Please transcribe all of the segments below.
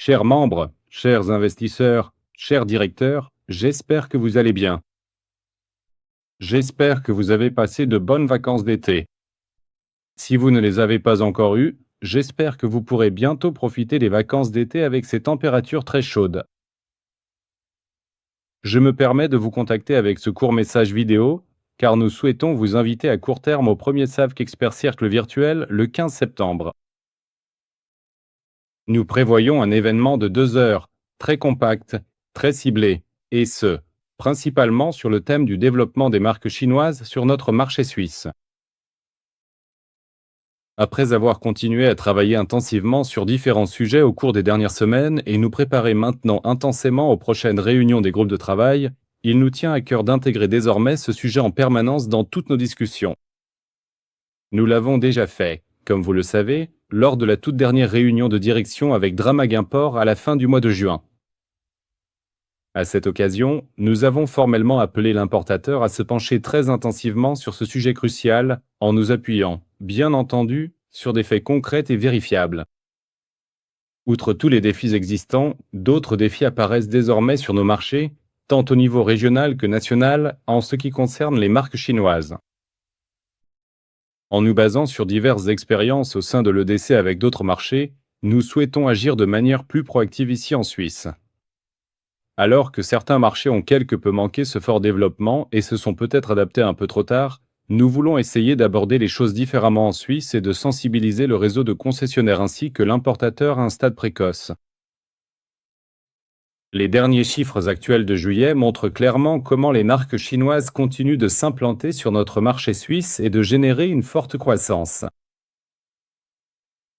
Chers membres, chers investisseurs, chers directeurs, j'espère que vous allez bien. J'espère que vous avez passé de bonnes vacances d'été. Si vous ne les avez pas encore eues, j'espère que vous pourrez bientôt profiter des vacances d'été avec ces températures très chaudes. Je me permets de vous contacter avec ce court message vidéo, car nous souhaitons vous inviter à court terme au premier SAVC Expert Circle virtuel le 15 septembre. Nous prévoyons un événement de 2 heures, très compact, très ciblé, et ce, principalement sur le thème du développement des marques chinoises sur notre marché suisse. Après avoir continué à travailler intensivement sur différents sujets au cours des dernières semaines et nous préparer maintenant intensément aux prochaines réunions des groupes de travail, il nous tient à cœur d'intégrer désormais ce sujet en permanence dans toutes nos discussions. Nous l'avons déjà fait, comme vous le savez, lors de la toute dernière réunion de direction avec Dramaguimport à la fin du mois de juin. À cette occasion, nous avons formellement appelé l'importateur à se pencher très intensivement sur ce sujet crucial, en nous appuyant, bien entendu, sur des faits concrets et vérifiables. Outre tous les défis existants, d'autres défis apparaissent désormais sur nos marchés, tant au niveau régional que national, en ce qui concerne les marques chinoises. En nous basant sur diverses expériences au sein de l'EDC avec d'autres marchés, nous souhaitons agir de manière plus proactive ici en Suisse. Alors que certains marchés ont quelque peu manqué ce fort développement et se sont peut-être adaptés un peu trop tard, nous voulons essayer d'aborder les choses différemment en Suisse et de sensibiliser le réseau de concessionnaires ainsi que l'importateur à un stade précoce. Les derniers chiffres actuels de juillet montrent clairement comment les marques chinoises continuent de s'implanter sur notre marché suisse et de générer une forte croissance.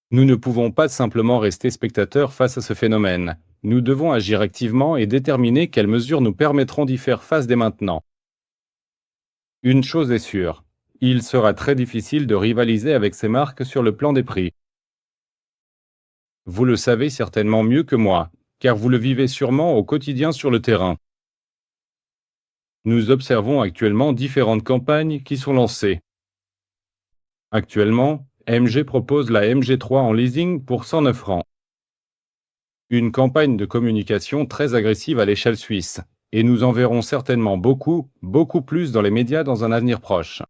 Nous ne pouvons pas simplement rester spectateurs face à ce phénomène. Nous devons agir activement et déterminer quelles mesures nous permettront d'y faire face dès maintenant. Une chose est sûre, il sera très difficile de rivaliser avec ces marques sur le plan des prix. Vous le savez certainement mieux que moi, car vous le vivez sûrement au quotidien sur le terrain. Nous observons actuellement différentes campagnes qui sont lancées. Actuellement, MG propose la MG3 en leasing pour 109 francs. Une campagne de communication très agressive à l'échelle suisse, et nous en verrons certainement beaucoup plus dans les médias dans un avenir proche.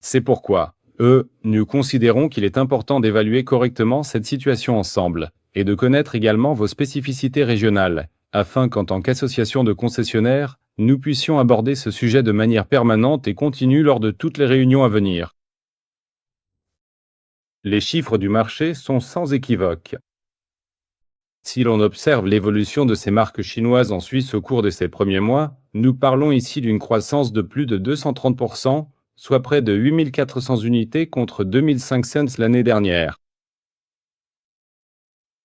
C'est pourquoi, nous considérons qu'il est important d'évaluer correctement cette situation ensemble, et de connaître également vos spécificités régionales, afin qu'en tant qu'association de concessionnaires, nous puissions aborder ce sujet de manière permanente et continue lors de toutes les réunions à venir. Les chiffres du marché sont sans équivoque. Si l'on observe l'évolution de ces marques chinoises en Suisse au cours de ces premiers mois, nous parlons ici d'une croissance de plus de 230%, soit près de 8400 unités contre 2500 l'année dernière.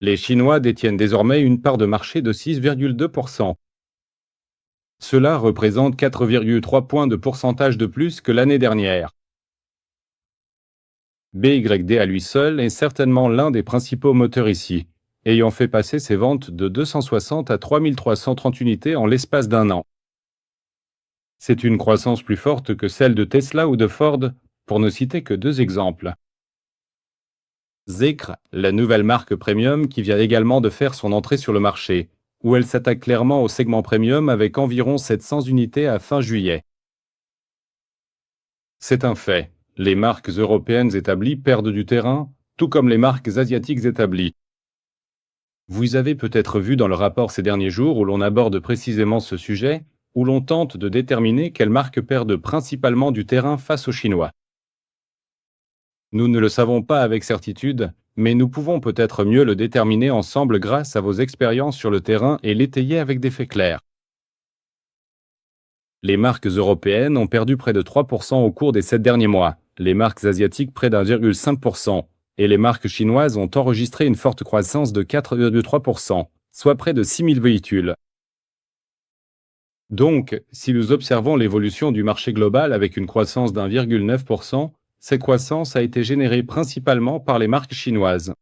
Les Chinois détiennent désormais une part de marché de 6,2%. Cela représente 4,3 points de pourcentage de plus que l'année dernière. BYD à lui seul est certainement l'un des principaux moteurs ici, ayant fait passer ses ventes de 260 à 3330 unités en l'espace d'un an. C'est une croissance plus forte que celle de Tesla ou de Ford, pour ne citer que 2 exemples. Zeekr, la nouvelle marque premium qui vient également de faire son entrée sur le marché, où elle s'attaque clairement au segment premium avec environ 700 unités à fin juillet. C'est un fait, les marques européennes établies perdent du terrain, tout comme les marques asiatiques établies. Vous avez peut-être vu dans le rapport ces derniers jours où l'on aborde précisément ce sujet, où l'on tente de déterminer quelles marques perdent principalement du terrain face aux Chinois. Nous ne le savons pas avec certitude, mais nous pouvons peut-être mieux le déterminer ensemble grâce à vos expériences sur le terrain et l'étayer avec des faits clairs. Les marques européennes ont perdu près de 3% au cours des 7 derniers mois, les marques asiatiques près d'1,5%, et les marques chinoises ont enregistré une forte croissance de 4,3%, soit près de 6000 véhicules. Donc, si nous observons l'évolution du marché global avec une croissance d'1,9%, cette croissance a été générée principalement par les marques chinoises.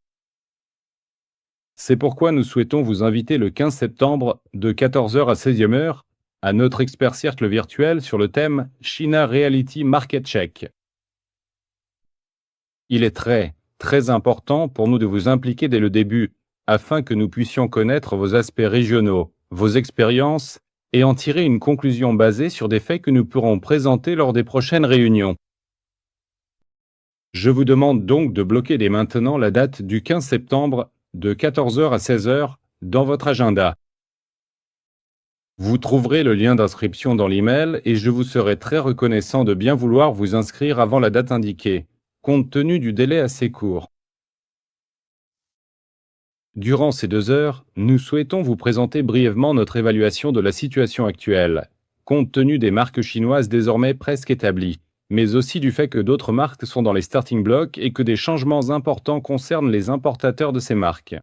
C'est pourquoi nous souhaitons vous inviter le 15 septembre, de 14 h à 16 h, à notre expert cercle virtuel sur le thème China Reality Market Check. Il est très important pour nous de vous impliquer dès le début, afin que nous puissions connaître vos aspects régionaux, vos expériences, et en tirer une conclusion basée sur des faits que nous pourrons présenter lors des prochaines réunions. Je vous demande donc de bloquer dès maintenant la date du 15 septembre de 14 heures à 16 heures dans votre agenda. Vous trouverez le lien d'inscription dans l'email et je vous serai très reconnaissant de bien vouloir vous inscrire avant la date indiquée, compte tenu du délai assez court. Durant ces 2 heures, nous souhaitons vous présenter brièvement notre évaluation de la situation actuelle, compte tenu des marques chinoises désormais presque établies, mais aussi du fait que d'autres marques sont dans les starting blocks et que des changements importants concernent les importateurs de ces marques.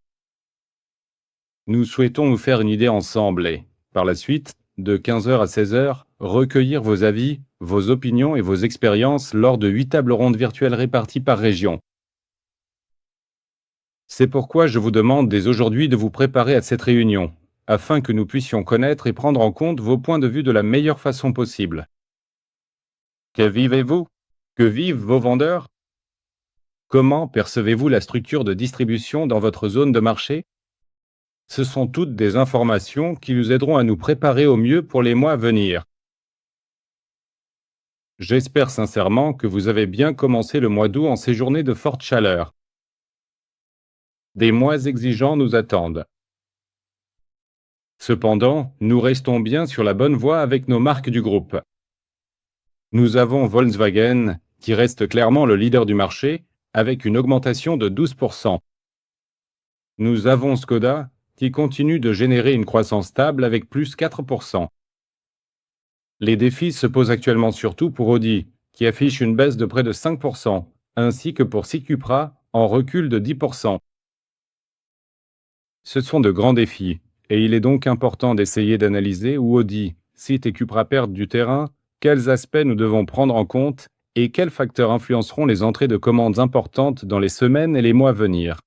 Nous souhaitons nous faire une idée ensemble et, par la suite, de 15 heures à 16 heures, recueillir vos avis, vos opinions et vos expériences lors de 8 tables rondes virtuelles réparties par région. C'est pourquoi je vous demande dès aujourd'hui de vous préparer à cette réunion, afin que nous puissions connaître et prendre en compte vos points de vue de la meilleure façon possible. Que vivez-vous? Que vivent vos vendeurs? Comment percevez-vous la structure de distribution dans votre zone de marché? Ce sont toutes des informations qui nous aideront à nous préparer au mieux pour les mois à venir. J'espère sincèrement que vous avez bien commencé le mois d'août en ces journées de forte chaleur. Des mois exigeants nous attendent. Cependant, nous restons bien sur la bonne voie avec nos marques du groupe. Nous avons Volkswagen, qui reste clairement le leader du marché, avec une augmentation de 12%. Nous avons Skoda, qui continue de générer une croissance stable avec plus 4%. Les défis se posent actuellement surtout pour Audi, qui affiche une baisse de près de 5%, ainsi que pour Cupra, en recul de 10%. Ce sont de grands défis, et il est donc important d'essayer d'analyser où Audi, Seat et Cupra perdent du terrain, quels aspects nous devons prendre en compte, et quels facteurs influenceront les entrées de commandes importantes dans les semaines et les mois à venir.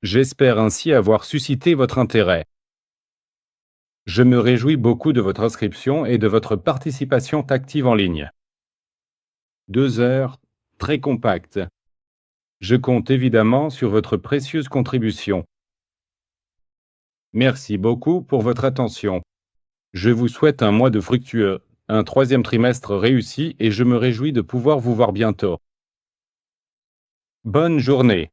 J'espère ainsi avoir suscité votre intérêt. Je me réjouis beaucoup de votre inscription et de votre participation active en ligne. 2 heures, très compactes. Je compte évidemment sur votre précieuse contribution. Merci beaucoup pour votre attention. Je vous souhaite un mois de fructueux, un 3e trimestre réussi et je me réjouis de pouvoir vous voir bientôt. Bonne journée.